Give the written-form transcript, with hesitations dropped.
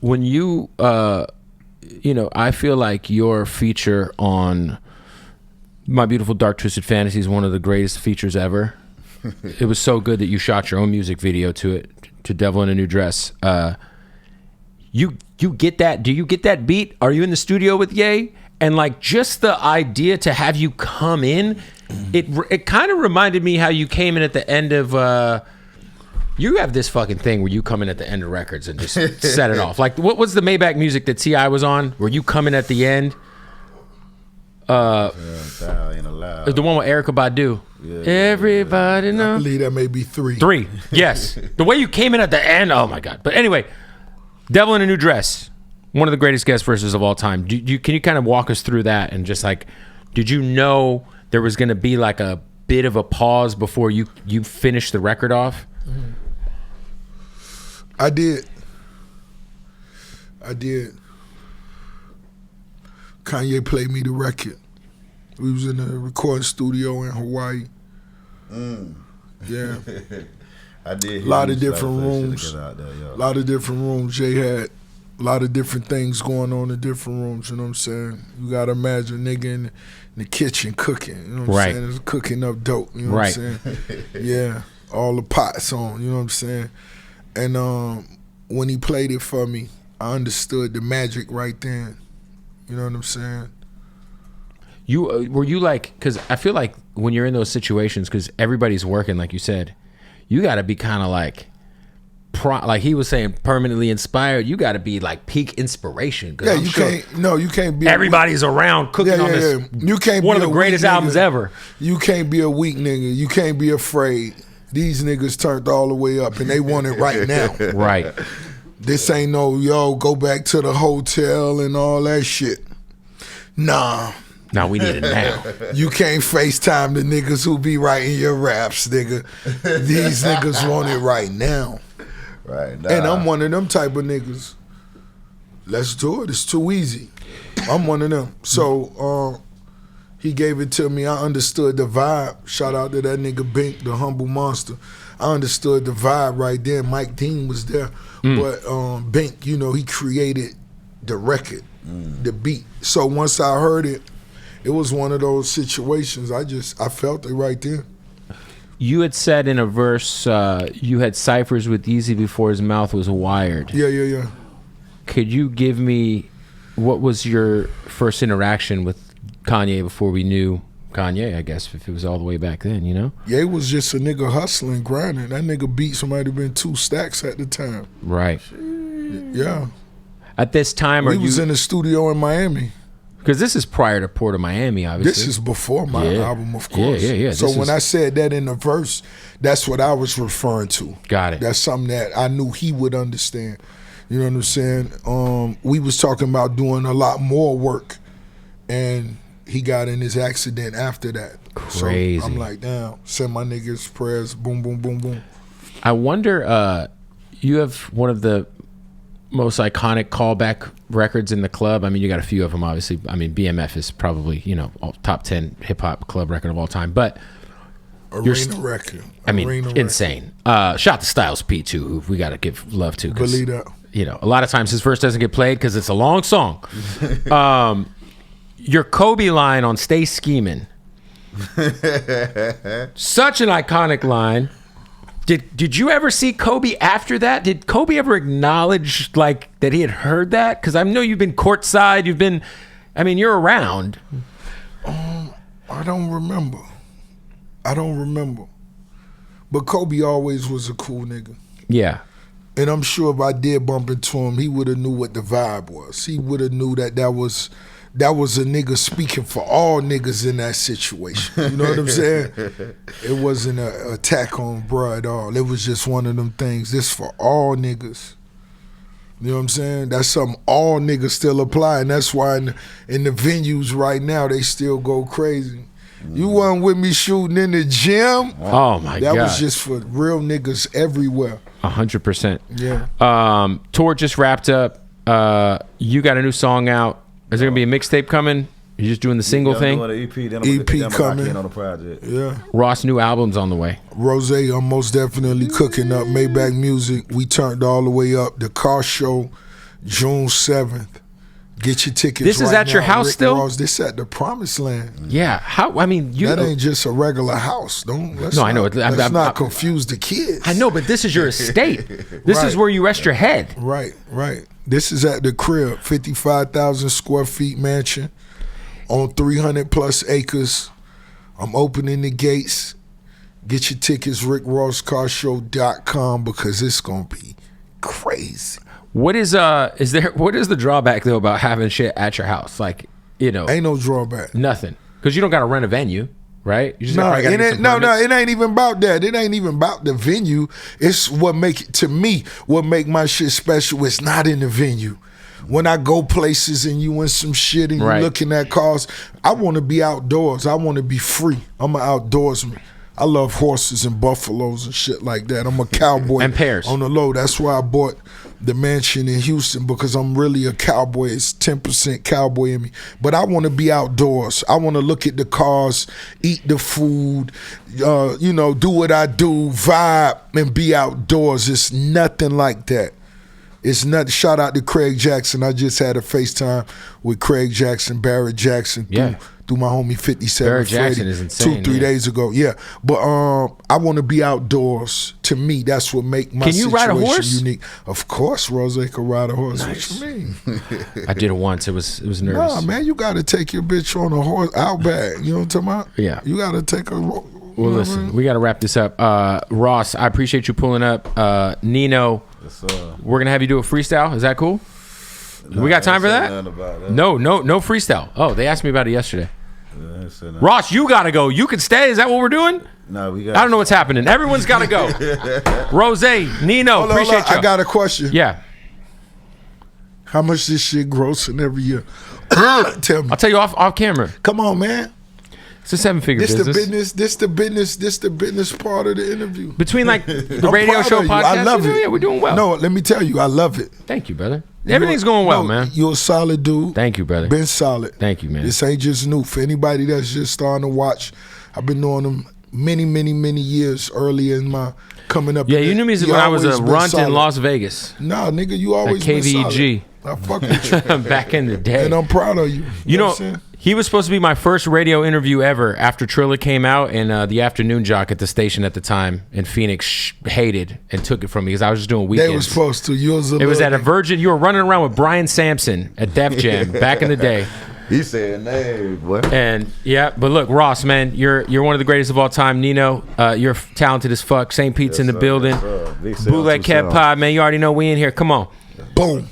when you I feel like your feature on My Beautiful Dark Twisted Fantasy is one of the greatest features ever. It was so good that you shot your own music video to it, to Devil in a New Dress. You get that? Do you get that beat? Are you in the studio with Ye? And like just the idea to have you come in, it kind of reminded me how you came in at the end of. You have this fucking thing where you come in at the end of records and just set it off. Like what was the Maybach music that T.I. was on? Where you come in at the end? The one with Erykah Badu. Yeah, everybody know. I believe that may be 3. 3, yes. The way you came in at the end, oh my God. But anyway, Devil in a New Dress, one of the greatest guest verses of all time. Can you kind of walk us through that and just like, did you know there was going to be like a bit of a pause before you finished the record off? I did. Kanye played me the record. We was in a recording studio in Hawaii. Yeah. I did. A lot of different rooms. Jay had a lot of different things going on in different rooms, you know what I'm saying? You gotta imagine a nigga in the kitchen cooking, you know what I'm saying? It's cooking up dope, you know what I'm saying? Yeah. All the pots on, you know what I'm saying? And when he played it for me, I understood the magic right then. You know what I'm saying? Were you like, because I feel like when you're in those situations, because everybody's working, like you said, you got to be kind of like he was saying, permanently inspired. You got to be like peak inspiration. Yeah, you can't be. Everybody's around cooking on this. You can't one be of the greatest albums ever. You can't be a weak nigga. You can't be afraid. These niggas turned all the way up and they want it right now. Right. This ain't no, go back to the hotel and all that shit. Nah. Now we need it now. You can't FaceTime the niggas who be writing your raps, nigga. These niggas want it right now. Right now. And I'm one of them type of niggas. Let's do it. It's too easy. I'm one of them. So he gave it to me. I understood the vibe. Shout out to that nigga Bink, the humble monster. I understood the vibe right there. Mike Dean was there. But Bink, he created the record, the beat. So once I heard it, it was one of those situations. I felt it right there. You had said in a verse, you had ciphers with Yeezy before his mouth was wired. Yeah. Could you give me, what was your first interaction with Kanye before we knew Kanye, I guess, if it was all the way back then, you know? Yeah, it was just a nigga hustling, grinding. That nigga beat somebody been 2 stacks at the time. Right. Yeah. At this time, we was in the studio in Miami. Because this is prior to Port of Miami, obviously. This is before my album, of course. Yeah. So when I said that in the verse, that's what I was referring to. Got it. That's something that I knew he would understand. You know what I'm saying? We was talking about doing a lot more work, and he got in his accident after that. Crazy. So I'm like, damn, send my niggas prayers, boom, boom, boom, boom. I wonder, you have one of the most iconic callback records in the club. I mean, you got a few of them, obviously. I mean, BMF is probably, top 10 hip-hop club record of all time. But Arena record. I mean, insane. Shout to Styles P, too, who we got to give love to. Believe that. A lot of times his verse doesn't get played because it's a long song. Your Kobe line on Stay Schemin'. Such an iconic line. Did you ever see Kobe after that? Did Kobe ever acknowledge like that he had heard that? Because I know you've been courtside. You're around. I don't remember. But Kobe always was a cool nigga. Yeah. And I'm sure if I did bump into him, he would have knew what the vibe was. He would have knew that was a nigga speaking for all niggas in that situation. You know what I'm saying? It wasn't an attack on bruh at all. It was just one of them things. This for all niggas. You know what I'm saying? That's something all niggas still apply, and that's why in the venues right now, they still go crazy. You wasn't with me shooting in the gym. Oh my God. That was just for real niggas everywhere. 100%. Yeah. Tour just wrapped up. You got a new song out. Is there gonna be a mixtape coming? You just doing the single thing? Doing the EP, EP coming on the project. Yeah. Ross, new album's on the way. Rose, I'm most definitely cooking up. Maybach Music, we turned all the way up. The car show, June 7th. Get your tickets. This is right at your now. house Rick still? Ross, this at the Promised Land. Yeah. How? I mean, you. That ain't just a regular house. No, I know. Let's not confuse the kids. I know, but this is your estate. This is Right. where you rest your head. Right. This is at the crib, 55,000 square feet mansion on 300 plus acres. I'm opening the gates. Get your tickets, RickRossCarShow.com, because it's gonna be crazy. What is the drawback though about having shit at your house? Like, you know, Ain't no drawback. nothing, because you don't got to rent a venue, right? You just No, probably gotta it get ain't, some no, permits. it ain't even about that. It ain't even about the venue. It's what make it, to me, what make my shit special. It's not in the venue. When I go places and you in some shit and you Right. looking at cars, I want to be outdoors. I want to be free. I'm an outdoorsman. I love horses and buffaloes and shit like that. I'm a cowboy. And pears. On the low. That's why I bought the mansion in Houston, because I'm really a cowboy. It's 10% cowboy in me. But I want to be outdoors. I want to look at the cars, eat the food, do what I do, vibe, and be outdoors. It's nothing like that. It's not. Shout out to Craig Jackson. I just had a FaceTime with Craig Jackson, Barrett Jackson, through my homie 57 Barrett Jackson Freddie, is insane, 2-3 yeah. days ago. Yeah, but I want to be outdoors. To me, that's what make my Can you ride a situation horse? unique. Of course, Rose can ride a horse. Nice. What you mean? I did it once. It was nervous. Nah, man, you got to take your bitch on a horse out back. You know what I'm talking about? Yeah. You got to take a. Well, listen, we got to wrap this up. Ross, I appreciate you pulling up. Nino, we're gonna have you do a freestyle. Is that cool? We got time for that? No freestyle. Oh, they asked me about it yesterday. Ross, you gotta go. You can stay. Is that what we're doing? No, we got. I don't know what's happening. Everyone's gotta go. Rose, Nino, Hold on, appreciate you. I got a question. Yeah, How much this shit grossing every year? Tell me. I'll tell you off camera. Come on, man. It's a 7-figure This business. the business part of the interview. Between like the I'm radio proud show of you. podcast. I love it. Yeah, we're doing well. No, let me tell you, I love it. Thank you, brother. Everything's going well, No, man. You're a solid dude. Thank you, brother. Been solid. Thank you, man. This ain't just new. For anybody that's just starting to watch, I've been knowing them many years earlier in my coming up. Yeah, you knew me when I was always a been runt in solid. Las Vegas. Nah, nigga, you always At been KVEG. solid. I fuck with you. Back in the day. And I'm proud of you. You know know, what I'm saying? he was supposed to be my first radio interview ever after Triller came out, and the afternoon jock at the station at the time in Phoenix hated and took it from me because I was just doing weekends. They was supposed to. You was a it was little at a nigga. Virgin. You were running around with Brian Sampson at Def Jam back in the day. He said, "Nay, boy." And yeah, but look, Ross, man, you're one of the greatest of all time. Nino, you're talented as fuck. St. Pete's in the building. Big Bootleg Kev Pod, man. You already know we in here. Come on. Boom.